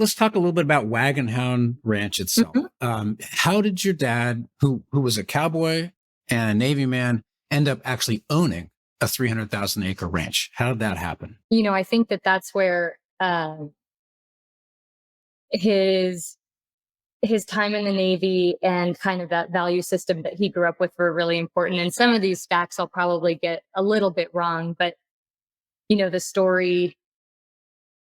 let's talk a little bit about Wagonhound Ranch itself. How did your dad, who was a cowboy and a Navy man, end up actually owning a 300,000 acre ranch? How did that happen? I think that's where his time in the Navy and kind of that value system that he grew up with were really important. And some of these facts I'll probably get a little bit wrong, but the story,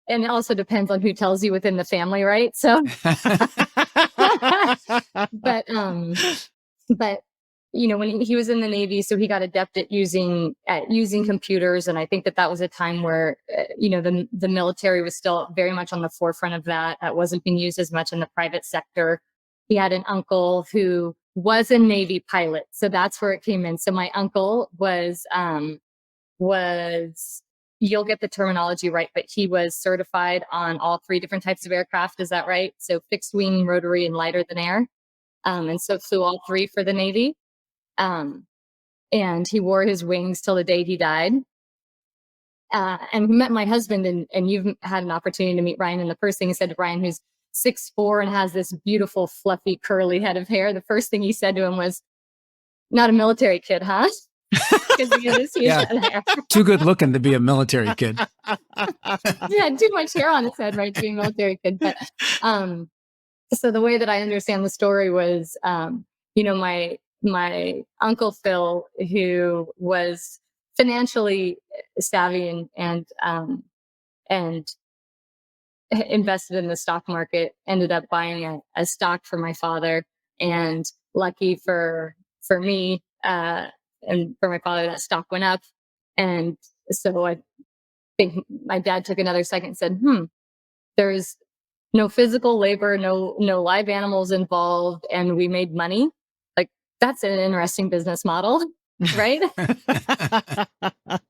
and it also depends on who tells you within the family, right? So, but when he was in the Navy, so he got adept at using computers, and I think that was a time where the military was still very much on the forefront of that. That wasn't being used as much in the private sector. He had an uncle who was a Navy pilot, so that's where it came in. So my uncle was you'll get the terminology right, but he was certified on all three different types of aircraft. Is that right? So fixed wing, rotary, and lighter than air. And so flew all three for the Navy. And he wore his wings till the day he died. And he met my husband, and you've had an opportunity to meet Ryan. And the first thing he said to Ryan, who's 6'4" and has this beautiful, fluffy, curly head of hair, the first thing he said to him was, "Not a military kid, huh?" Because he had this huge head of hair. Too good looking to be a military kid. He had too much hair on his head, right, to be a military kid. But so the way that I understand the story was, my Uncle Phil, who was financially savvy and invested in the stock market, ended up buying a stock for my father, and lucky for me and for my father, that stock went up. And so I think my dad took another second and said, there's no physical labor, no live animals involved, and we made money. Like, that's an interesting business model, right?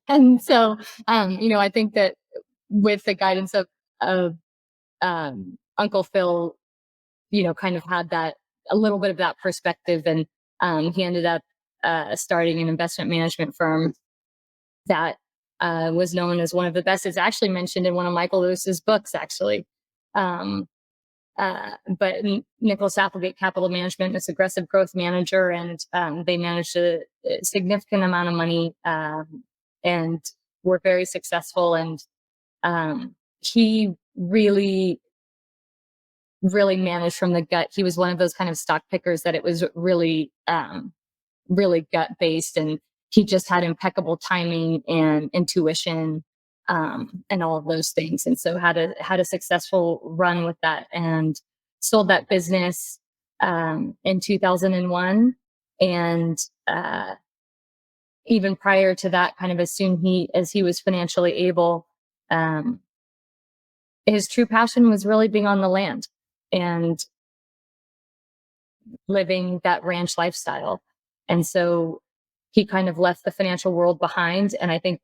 And so, I think that with the guidance of Uncle Phil, kind of had a little bit of that perspective, and he ended up starting an investment management firm that was known as one of the best. It's actually mentioned in one of Michael Lewis's books, actually. But Nicholas Applegate Capital Management is aggressive growth manager, and they managed a significant amount of money and were very successful. And he really managed from the gut. He was one of those kind of stock pickers that it was really gut based, and he just had impeccable timing and intuition and all of those things. And so had a successful run with that, and sold that business in 2001. And even prior to that, kind of as soon as he was financially able, his true passion was really being on the land and living that ranch lifestyle. And so he kind of left the financial world behind, and I think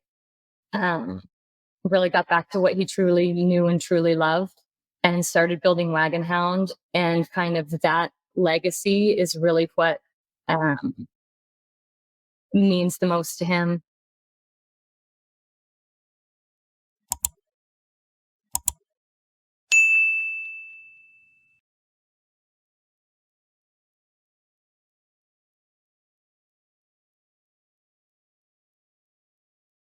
really got back to what he truly knew and truly loved, and started building Wagonhound. And kind of that legacy is really what means the most to him.